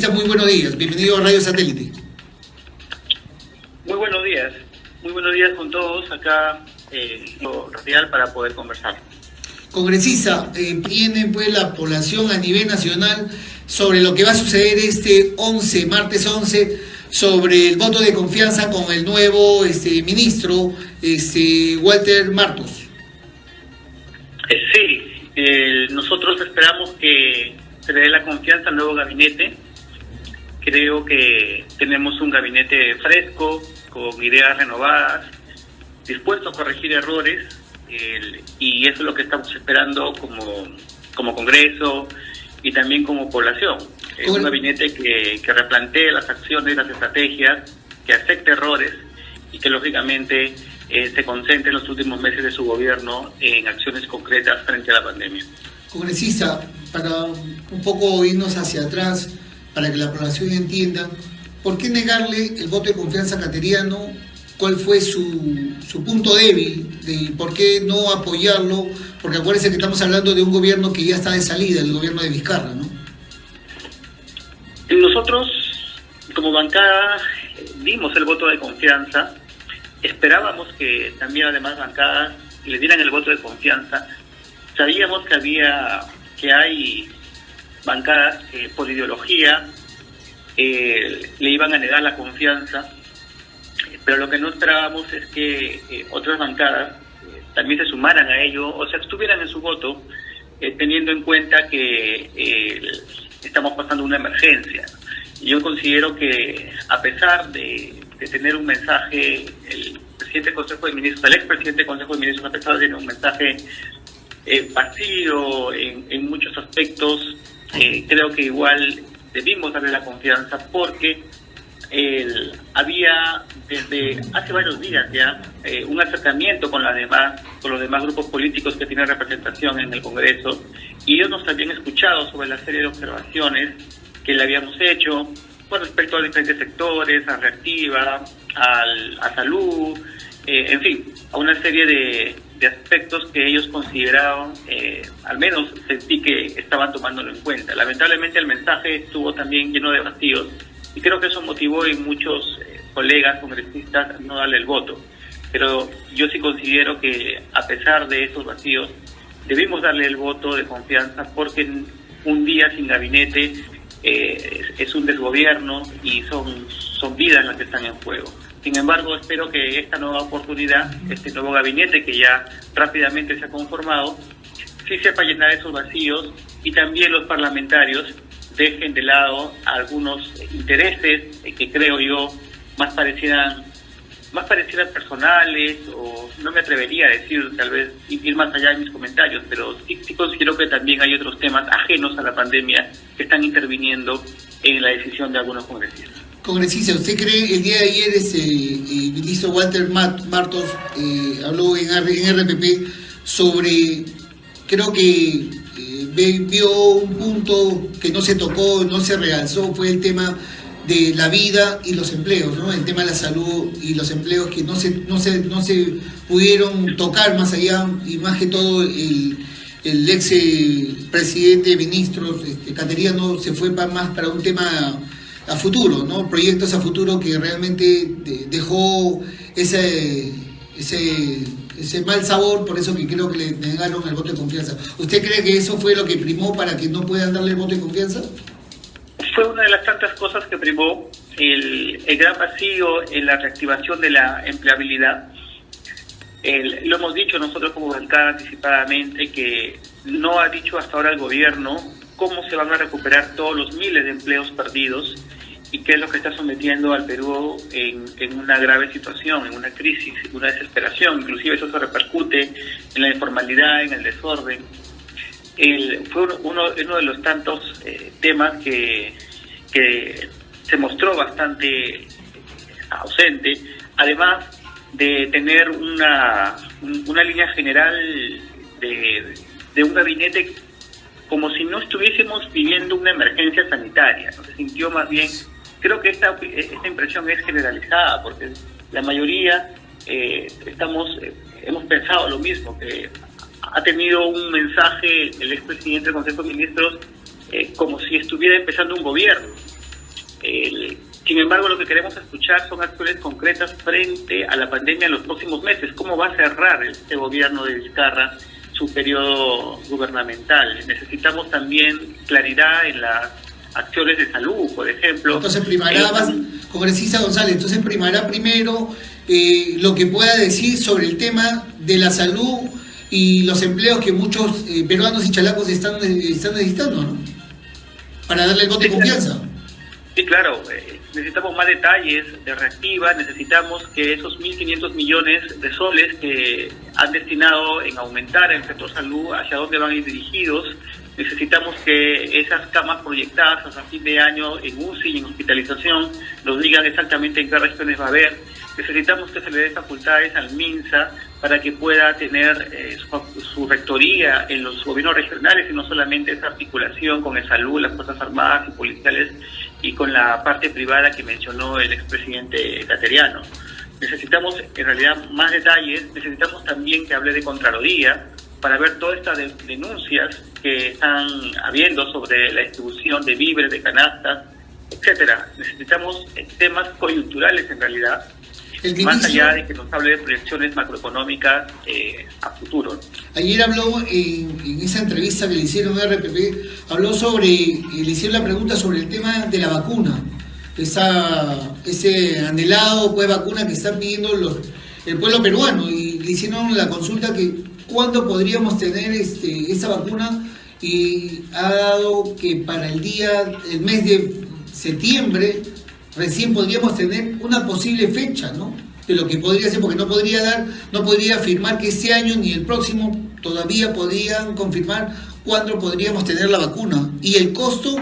Congresista, muy buenos días. Bienvenido a Radio Satélite. Muy buenos días con todos acá Radial para poder conversar. Congresista, tiene pues la población a nivel nacional sobre lo que va a suceder este martes 11, sobre el voto de confianza con el nuevo ministro, Walter Martos. Sí, nosotros esperamos que se le dé la confianza al nuevo gabinete. Creo que tenemos un gabinete fresco, con ideas renovadas, dispuesto a corregir errores, y eso es lo que estamos esperando como Congreso y también como población. Es un gabinete que replantee las acciones, las estrategias, que acepte errores y que lógicamente se concentre en los últimos meses de su gobierno en acciones concretas frente a la pandemia. Congresista, para un poco irnos hacia atrás, para que la población entienda, ¿por qué negarle el voto de confianza a Cateriano? ¿Cuál fue su punto débil? ¿Por qué no apoyarlo? Porque acuérdense que estamos hablando de un gobierno que ya está de salida, el gobierno de Vizcarra, ¿no? Nosotros, como bancada, dimos el voto de confianza. Esperábamos que también las demás bancadas le dieran el voto de confianza. Sabíamos que hay bancadas que por ideología le iban a negar la confianza, pero lo que no esperábamos es que otras bancadas también se sumaran a ello o se abstuvieran en su voto, teniendo en cuenta que estamos pasando una emergencia. Yo considero que a pesar de tener un mensaje, el expresidente del Consejo de Ministros, a pesar de tener un mensaje vacío en muchos aspectos, creo que igual debimos darle la confianza porque había desde hace varios días ya un acercamiento con los demás grupos políticos que tienen representación en el Congreso, y ellos nos habían escuchado sobre la serie de observaciones que le habíamos hecho con respecto a diferentes sectores, a Reactiva, a salud, en fin, a una serie de aspectos que ellos consideraban, al menos sentí que estaban tomándolo en cuenta. Lamentablemente el mensaje estuvo también lleno de vacíos y creo que eso motivó en muchos colegas congresistas no darle el voto. Pero yo sí considero que a pesar de esos vacíos debimos darle el voto de confianza porque un día sin gabinete es un desgobierno y son vidas las que están en juego. Sin embargo, espero que esta nueva oportunidad, este nuevo gabinete que ya rápidamente se ha conformado, sí sepa llenar esos vacíos y también los parlamentarios dejen de lado algunos intereses que creo yo más parecieran personales, o no me atrevería a decir, tal vez ir más allá de mis comentarios, pero sí considero que también hay otros temas ajenos a la pandemia que están interviniendo en la decisión de algunos congresistas. Congresista, ¿usted cree el día de ayer el ministro Walter Martos habló en RPP sobre, creo que vio un punto que no se tocó, no se realzó, fue el tema de la vida y los empleos, ¿no? El tema de la salud y los empleos que no se pudieron tocar más allá, y más que todo el ex presidente de ministros, Cateriano, se fue más para un tema a futuro, ¿no? Proyectos a futuro que realmente dejó ese mal sabor, por eso que creo que le negaron el voto de confianza. ¿Usted cree que eso fue lo que primó para que no puedan darle el voto de confianza? Fue una de las tantas cosas que primó, el gran vacío en la reactivación de la empleabilidad. Lo hemos dicho nosotros como bancada anticipadamente, que no ha dicho hasta ahora el gobierno cómo se van a recuperar todos los miles de empleos perdidos y qué es lo que está sometiendo al Perú en una grave situación, en una crisis, en una desesperación. Inclusive eso se repercute en la informalidad, en el desorden. Fue uno de los tantos temas que se mostró bastante ausente, además de tener una línea general de un gabinete como si no estuviésemos viviendo una emergencia sanitaria, ¿no? Se sintió más bien, creo que esta impresión es generalizada, porque la mayoría hemos pensado lo mismo, que ha tenido un mensaje el expresidente del Consejo de Ministros como si estuviera empezando un gobierno, Sin embargo, lo que queremos escuchar son acciones concretas frente a la pandemia en los próximos meses. ¿Cómo va a cerrar este gobierno de Vizcarra su periodo gubernamental? Necesitamos también claridad en las acciones de salud, por ejemplo. Entonces primará, congresista González, entonces primará primero lo que pueda decir sobre el tema de la salud y los empleos que muchos peruanos y chalacos están necesitando, ¿no? Para darle el voto de confianza. Sí, claro. Necesitamos más detalles de Reactiva, necesitamos que esos 1.500 millones de soles que han destinado en aumentar el sector salud, hacia dónde van a ir dirigidos. Necesitamos que esas camas proyectadas hasta fin de año en UCI y en hospitalización nos digan exactamente en qué regiones va a haber. Necesitamos que se le dé facultades al MINSA para que pueda tener su rectoría en los gobiernos regionales y no solamente esa articulación con el salud, las Fuerzas Armadas y policiales y con la parte privada que mencionó el expresidente Cateriano. Necesitamos en realidad más detalles, necesitamos también que hable de Contraloría para ver todas estas denuncias que están habiendo sobre la distribución de víveres, de canastas, etcétera. Necesitamos temas coyunturales en realidad, más allá de que nos hable de proyecciones macroeconómicas a futuro. Ayer habló en esa entrevista que le hicieron a RPP, habló sobre, le hicieron la pregunta sobre el tema de la vacuna, ese anhelado pues vacuna que están pidiendo el pueblo peruano, y le hicieron la consulta que cuándo podríamos tener esa vacuna, y ha dado que para el mes de septiembre recién podríamos tener una posible fecha, ¿no? De lo que podría ser, porque no podría afirmar que este año ni el próximo todavía podrían confirmar cuándo podríamos tener la vacuna. Y el costo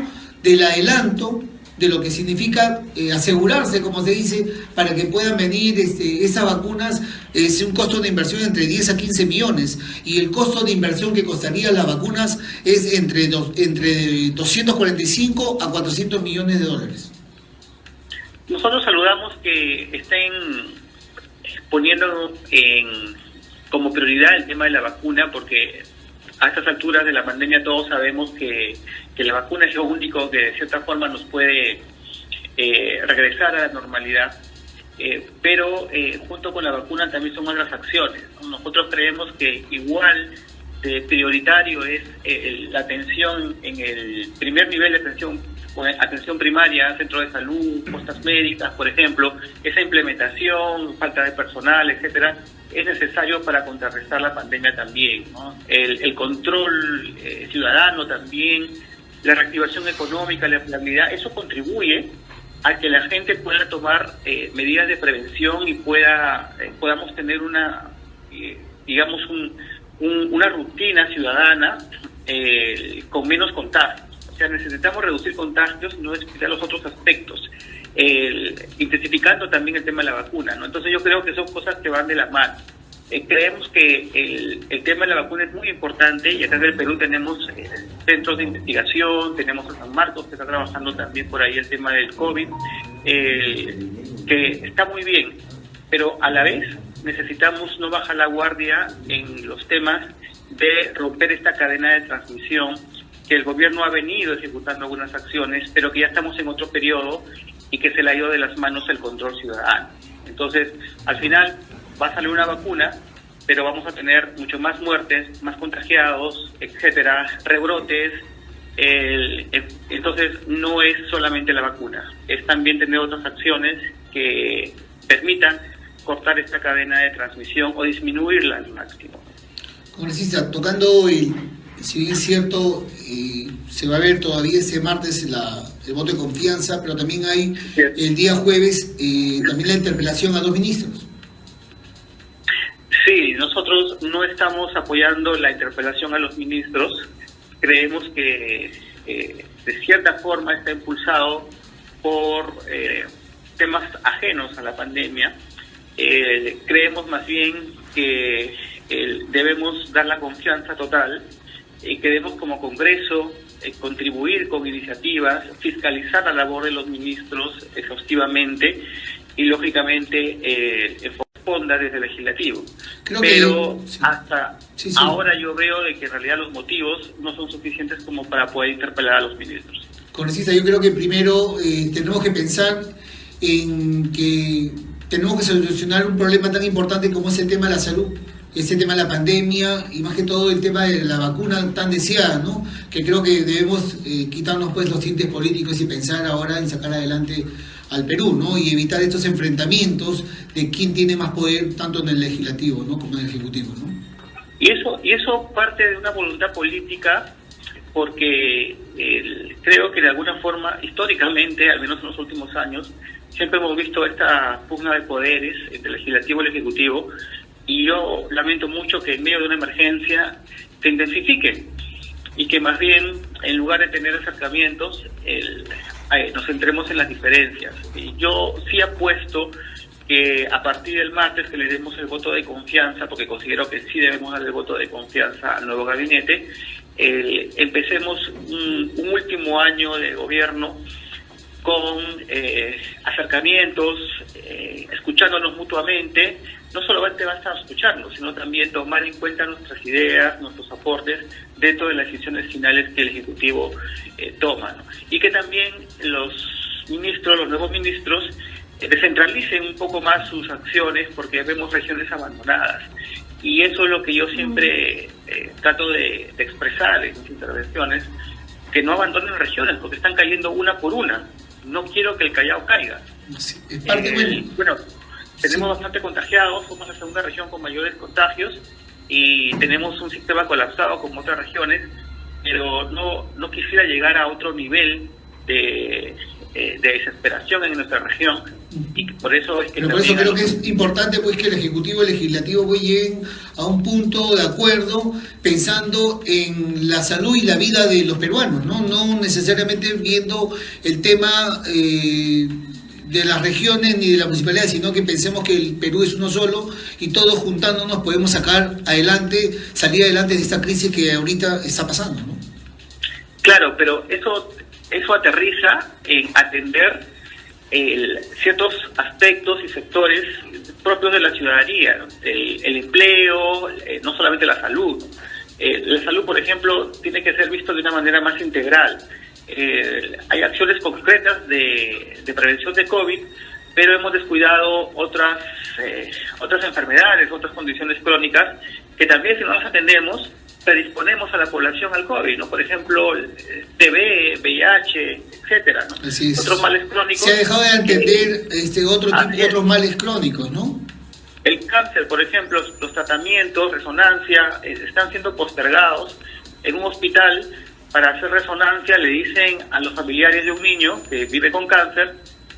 del adelanto, de lo que significa asegurarse, como se dice, para que puedan venir esas vacunas, es un costo de inversión entre 10 a 15 millones. Y el costo de inversión que costarían las vacunas es entre 245 a 400 millones de dólares. Nosotros saludamos que estén poniendo como prioridad el tema de la vacuna, porque a estas alturas de la pandemia todos sabemos que la vacuna es lo único que de cierta forma nos puede regresar a la normalidad, pero junto con la vacuna también son otras acciones, ¿no? Nosotros creemos que igual de prioritario es la atención en el primer nivel de atención primaria, centro de salud, postas médicas, por ejemplo. Esa implementación, falta de personal, etcétera, es necesario para contrarrestar la pandemia también, ¿no? El control ciudadano también, la reactivación económica, la empleabilidad, eso contribuye a que la gente pueda tomar medidas de prevención y podamos tener una rutina ciudadana con menos contagios. O sea, necesitamos reducir contagios, no descuidar los otros aspectos, intensificando también el tema de la vacuna, ¿no? Entonces yo creo que son cosas que van de la mano. Creemos que el tema de la vacuna es muy importante, y acá en el Perú tenemos centros de investigación, tenemos a San Marcos que está trabajando también por ahí el tema del COVID, que está muy bien, pero a la vez necesitamos no bajar la guardia en los temas de romper esta cadena de transmisión, que el gobierno ha venido ejecutando algunas acciones, pero que ya estamos en otro periodo y que se le ha ido de las manos el control ciudadano. Entonces, al final va a salir una vacuna, pero vamos a tener mucho más muertes, más contagiados, etcétera, rebrotes. Entonces, no es solamente la vacuna, es también tener otras acciones que permitan cortar esta cadena de transmisión o disminuirla al máximo. Congresista, tocando si bien es cierto, se va a ver todavía ese martes el voto de confianza, pero también hay el día jueves también la interpelación a 2 ministros. Sí, nosotros no estamos apoyando la interpelación a los ministros. Creemos que de cierta forma está impulsado por temas ajenos a la pandemia. Creemos más bien que debemos dar la confianza total y que debemos como Congreso contribuir con iniciativas, fiscalizar la labor de los ministros exhaustivamente y lógicamente responda desde el legislativo. Pero hasta ahora yo veo de que en realidad los motivos no son suficientes como para poder interpelar a los ministros. Congresista, yo creo que primero tenemos que pensar en que tenemos que solucionar un problema tan importante como es el tema de la salud, ese tema de la pandemia y más que todo el tema de la vacuna tan deseada, ¿no? Que creo que debemos quitarnos pues los tintes políticos y pensar ahora en sacar adelante al Perú, ¿no? Y evitar estos enfrentamientos de quién tiene más poder tanto en el legislativo, ¿no? Como en el ejecutivo, ¿no? Y eso parte de una voluntad política, porque creo que de alguna forma, históricamente, al menos en los últimos años, siempre hemos visto esta pugna de poderes entre el legislativo y el ejecutivo, y yo lamento mucho que en medio de una emergencia se intensifique y que más bien, en lugar de tener acercamientos, nos centremos en las diferencias. Y yo sí apuesto que a partir del martes que le demos el voto de confianza, porque considero que sí debemos dar el voto de confianza al nuevo gabinete, empecemos un último año de gobierno con acercamientos, escuchándonos mutuamente. No solamente basta escucharnos, sino también tomar en cuenta nuestras ideas, nuestros aportes dentro de las decisiones finales que el Ejecutivo toma, ¿no? Y que también los nuevos ministros, descentralicen un poco más sus acciones, porque vemos regiones abandonadas. Y eso es lo que yo siempre trato de expresar en mis intervenciones, que no abandonen regiones, porque están cayendo una por una. No quiero que el Callao caiga. Sí, es parte bueno, tenemos sí, bastante contagiados, somos la segunda región con mayores contagios y tenemos un sistema colapsado como otras regiones, pero no quisiera llegar a otro nivel de desesperación en nuestra región, y por eso es que... pero por eso creo que es importante pues que el Ejecutivo y el Legislativo pues lleguen a un punto de acuerdo pensando en la salud y la vida de los peruanos, no necesariamente viendo el tema de las regiones ni de la municipalidad, sino que pensemos que el Perú es uno solo y todos juntándonos podemos salir adelante de esta crisis que ahorita está pasando, ¿no? Claro, pero eso aterriza en atender ciertos aspectos y sectores propios de la ciudadanía, ¿no? El empleo, no solamente la salud. La salud, por ejemplo, tiene que ser visto de una manera más integral. Hay acciones concretas de prevención de COVID, pero hemos descuidado otras enfermedades, otras condiciones crónicas, que también si no las atendemos, predisponemos a la población al COVID, ¿no? Por ejemplo, TB, VIH, etcétera, ¿no? Así es. Otros males crónicos. Se ha dejado de atender otros males crónicos, ¿no? El cáncer, por ejemplo, los tratamientos, resonancia, están siendo postergados. En un hospital, para hacer resonancia, le dicen a los familiares de un niño que vive con cáncer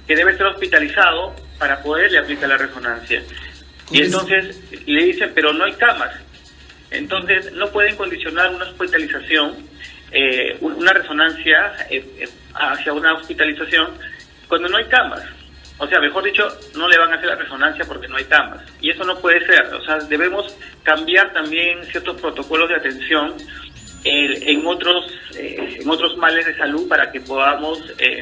que debe ser hospitalizado para poderle aplicar la resonancia. Y entonces le dicen, pero no hay camas. Entonces no pueden condicionar una hospitalización, una resonancia hacia una hospitalización cuando no hay camas. O sea, mejor dicho, no le van a hacer la resonancia porque no hay camas. Y eso no puede ser. O sea, debemos cambiar también ciertos protocolos de atención en otros males de salud para que podamos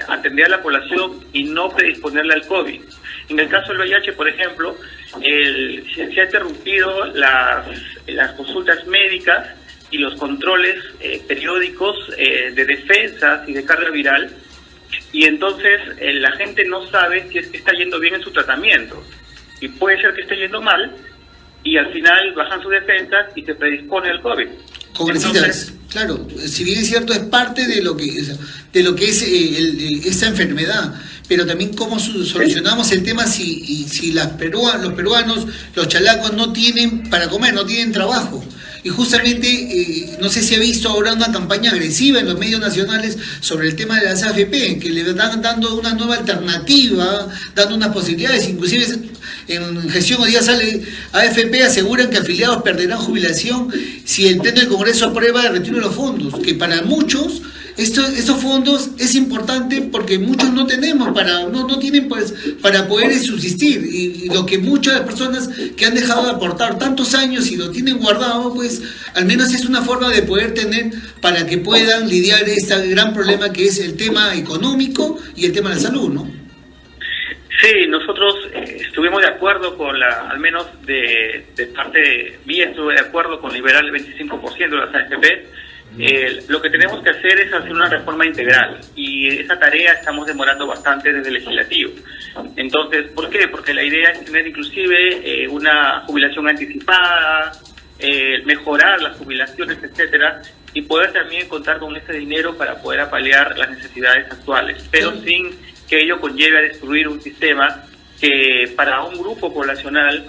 atender a la población y no predisponerla al COVID. En el caso del VIH, por ejemplo, se ha interrumpido las consultas médicas y los controles periódicos de defensas y de carga viral, y entonces la gente no sabe si es que está yendo bien en su tratamiento, y puede ser que esté yendo mal, y al final bajan sus defensas y se predispone al COVID. Congresistas, claro, si bien es cierto, es parte de lo que es esta enfermedad, pero también cómo solucionamos el tema si los peruanos, los chalacos no tienen para comer, no tienen trabajo. Y justamente, no sé si ha visto ahora una campaña agresiva en los medios nacionales sobre el tema de las AFP, que le están dando una nueva alternativa, dando unas posibilidades, inclusive en gestión hoy día sale AFP, aseguran que afiliados perderán jubilación si el Pleno del Congreso aprueba el retiro de los fondos, que para muchos estos fondos es importante porque muchos no tenemos no tienen pues para poder subsistir, y lo que muchas personas que han dejado de aportar tantos años y lo tienen guardado, pues al menos es una forma de poder tener para que puedan lidiar este gran problema que es el tema económico y el tema de la salud, ¿no? Sí, nosotros estuvimos de acuerdo con al menos de parte mía, estuve de acuerdo con liberar el 25% de las AFP, Lo que tenemos que hacer es hacer una reforma integral y esa tarea estamos demorando bastante desde el legislativo. Entonces, ¿por qué? Porque la idea es tener inclusive una jubilación anticipada, mejorar las jubilaciones, etcétera, y poder también contar con ese dinero para poder apalear las necesidades actuales, pero sin que ello conlleve a destruir un sistema que para un grupo poblacional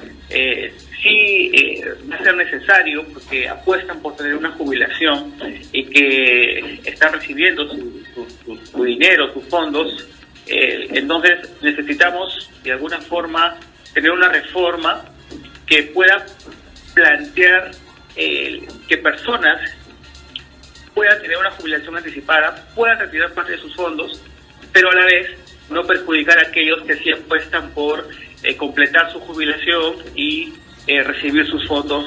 va a ser necesario, porque apuestan por tener una jubilación y que están recibiendo su dinero, sus fondos. Entonces necesitamos de alguna forma tener una reforma que pueda plantear que personas puedan tener una jubilación anticipada, puedan retirar parte de sus fondos, pero a la vez no perjudicar a aquellos que sí apuestan por completar su jubilación y recibir sus fondos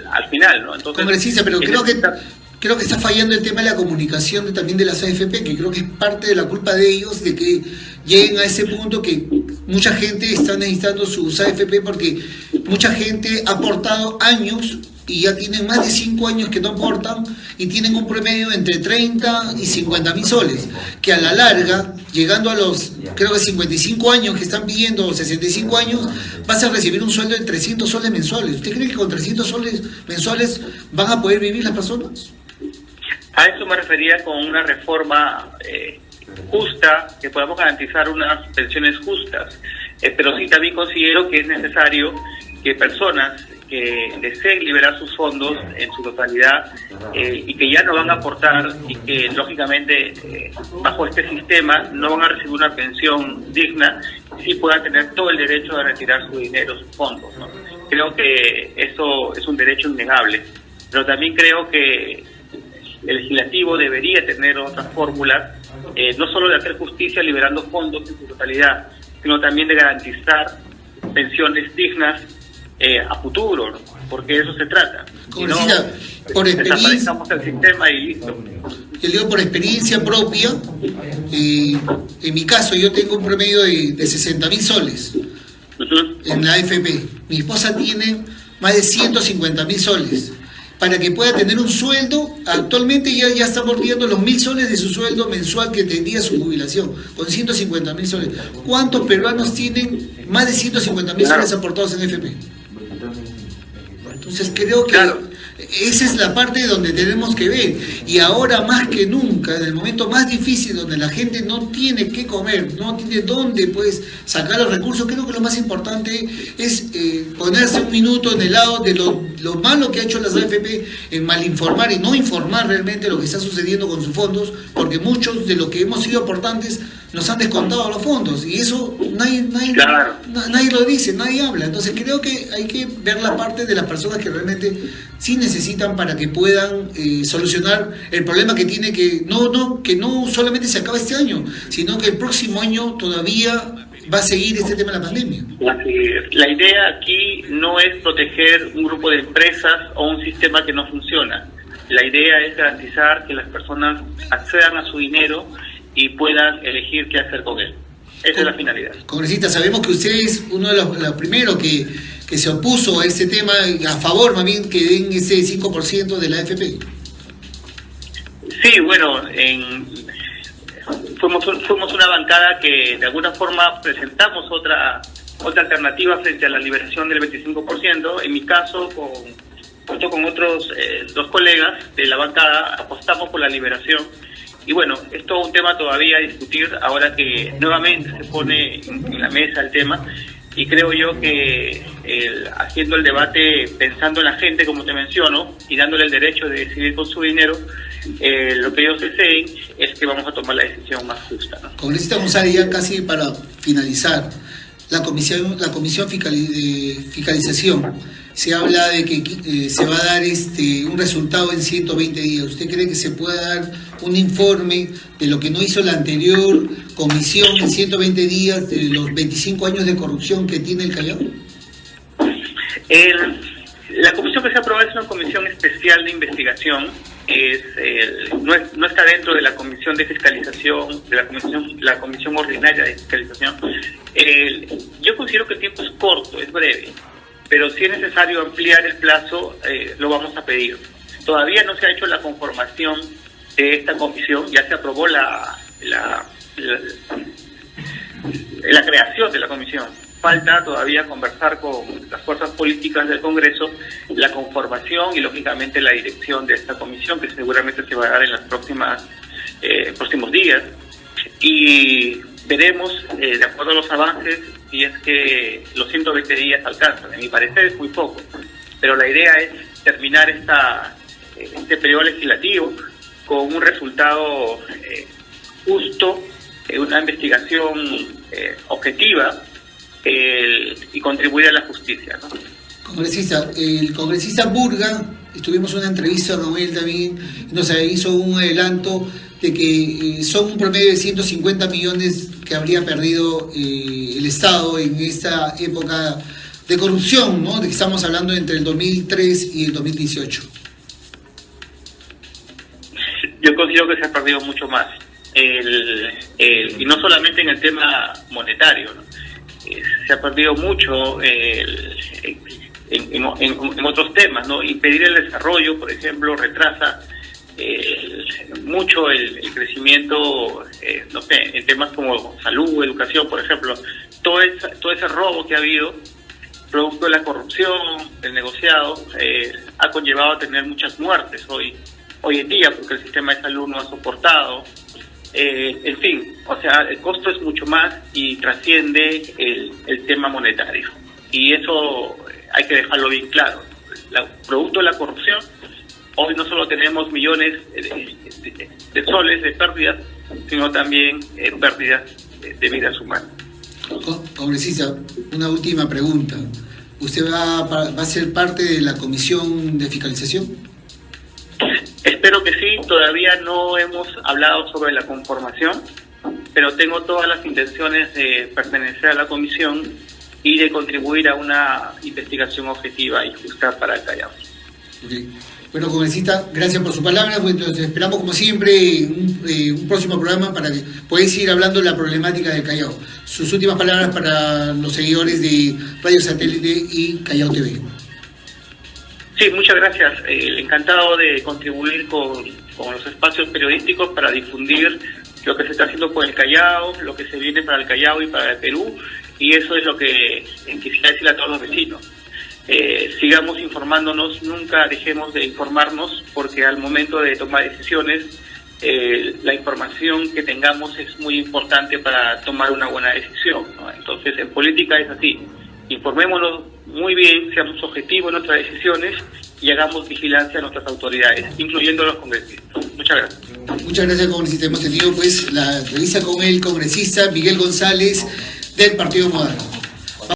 al final, ¿no? Entonces, congresista, pero creo que está fallando el tema de la comunicación también de las AFP, que creo que es parte de la culpa de ellos, de que lleguen a ese punto que mucha gente está necesitando sus AFP, porque mucha gente ha aportado años y ya tienen más de 5 años que no aportan y tienen un promedio entre 30 y 50 mil soles, que a la larga, llegando a los, creo que 55 años que están pidiendo, o 65 años, vas a recibir un sueldo de 300 soles mensuales. ¿Usted cree que con 300 soles mensuales van a poder vivir las personas? A eso me refería con una reforma justa, que podamos garantizar unas pensiones justas, pero sí también considero que es necesario que personas que deseen liberar sus fondos en su totalidad y que ya no van a aportar y que lógicamente bajo este sistema no van a recibir una pensión digna, sí puedan tener todo el derecho de retirar su dinero, sus fondos, ¿no? Creo que eso es un derecho innegable, pero también creo que el legislativo debería tener otras fórmulas, no solo de hacer justicia liberando fondos en su totalidad, sino también de garantizar pensiones dignas a futuro, ¿no? Porque de eso se trata. Como decía, por experiencia, el sistema y listo. Yo digo por experiencia propia, en mi caso yo tengo un promedio de 60 mil soles en la AFP. Mi esposa tiene más de 150 mil soles. Para que pueda tener un sueldo, actualmente ya está bordeando los 1.000 soles de su sueldo mensual que tendría su jubilación, con 150 mil soles. ¿Cuántos peruanos tienen más de 150 mil soles aportados en AFP? Entonces creo que esa es la parte donde tenemos que ver. Y ahora más que nunca, en el momento más difícil donde la gente no tiene qué comer, no tiene dónde pues sacar los recursos, creo que lo más importante es ponerse un minuto en el lado de lo malo que ha hecho las AFP en malinformar y no informar realmente lo que está sucediendo con sus fondos, porque muchos de los que hemos sido aportantes nos han descontado los fondos y eso nadie lo dice, nadie habla. Entonces creo que hay que ver la parte de las personas que realmente sí necesitan para que puedan solucionar el problema que tiene, que no solamente se acaba este año, sino que el próximo año todavía va a seguir este tema de la pandemia. La idea aquí no es proteger un grupo de empresas o un sistema que no funciona. La idea es garantizar que las personas accedan a su dinero y puedan elegir qué hacer con él. Esa es la finalidad. Congresista, sabemos que usted es uno de los primeros que se opuso a este tema, a favor más bien que den ese 5% de la AFP. Sí, bueno, fuimos una bancada que de alguna forma presentamos otra alternativa frente a la liberación del 25%. En mi caso, junto con otros 2 colegas de la bancada, apostamos por la liberación. Y bueno, es todo un tema todavía a discutir ahora que nuevamente se pone en la mesa el tema, y creo yo que haciendo el debate pensando en la gente, como te menciono, y dándole el derecho de decidir con su dinero, lo que ellos deseen es que vamos a tomar la decisión más justa, ¿no? Congresista González, ya casi para finalizar, la comisión de fiscalización, se habla de que se va a dar un resultado en 120 días. ¿Usted cree que se pueda dar un informe de lo que no hizo la anterior comisión en 120 días, de los 25 años de corrupción que tiene el Callao? La comisión que se aprobó es una comisión especial de investigación. No está dentro de la comisión de fiscalización, de la comisión ordinaria de fiscalización. Yo considero que el tiempo es corto, es breve, pero si es necesario ampliar el plazo, lo vamos a pedir. Todavía no se ha hecho la conformación de esta comisión, ya se aprobó la creación de la comisión. Falta todavía conversar con las fuerzas políticas del Congreso la conformación y lógicamente la dirección de esta comisión, que seguramente se va a dar en los próximos días, y veremos, de acuerdo a los avances, si es que los 120 días alcanzan. En mi parecer es muy poco, pero la idea es terminar este periodo legislativo con un resultado justo, una investigación objetiva, y contribuir a la justicia, ¿no? Congresista, el congresista Burga, tuvimos una entrevista con él también, nos hizo un adelanto de que son un promedio de 150 millones que habría perdido el Estado en esta época de corrupción, ¿no? De que estamos hablando entre el 2003 y el 2018. Yo considero que se ha perdido mucho más, y no solamente en el tema monetario, ¿no? Se ha perdido mucho en otros temas, ¿no? Impedir el desarrollo, por ejemplo, retrasa mucho el crecimiento, no sé, en temas como salud, educación, por ejemplo. Todo ese robo que ha habido, producto de la corrupción, del negociado, ha conllevado a tener muchas muertes hoy en día, porque el sistema de salud no ha soportado. En fin, o sea, el costo es mucho más y trasciende el tema monetario. Y eso hay que dejarlo bien claro. Producto de la corrupción, hoy no solo tenemos millones de soles de pérdidas, sino también pérdidas de vidas humanas. Congresista, una última pregunta. ¿Usted va a ser parte de la comisión de fiscalización? Espero que sí. Todavía no hemos hablado sobre la conformación, pero tengo todas las intenciones de pertenecer a la comisión y de contribuir a una investigación objetiva y justa para el Callao. Okay. Bueno, congresista, gracias por su palabra. Pues, entonces, esperamos, como siempre, un próximo programa para que podáis seguir hablando de la problemática del Callao. Sus últimas palabras para los seguidores de Radio Satélite y Callao TV. Sí, muchas gracias. Encantado de contribuir con los espacios periodísticos para difundir lo que se está haciendo por el Callao, lo que se viene para el Callao y para el Perú, y eso es lo que quisiera decirle a todos los vecinos. Sigamos informándonos, nunca dejemos de informarnos, porque al momento de tomar decisiones, la información que tengamos es muy importante para tomar una buena decisión, ¿no? Entonces, en política es así. Informémonos muy bien, seamos objetivos en nuestras decisiones y hagamos vigilancia a nuestras autoridades, incluyendo a los congresistas. Muchas gracias. Muchas gracias, congresista. Hemos tenido pues la entrevista con el congresista Miguel González del Partido Moderno.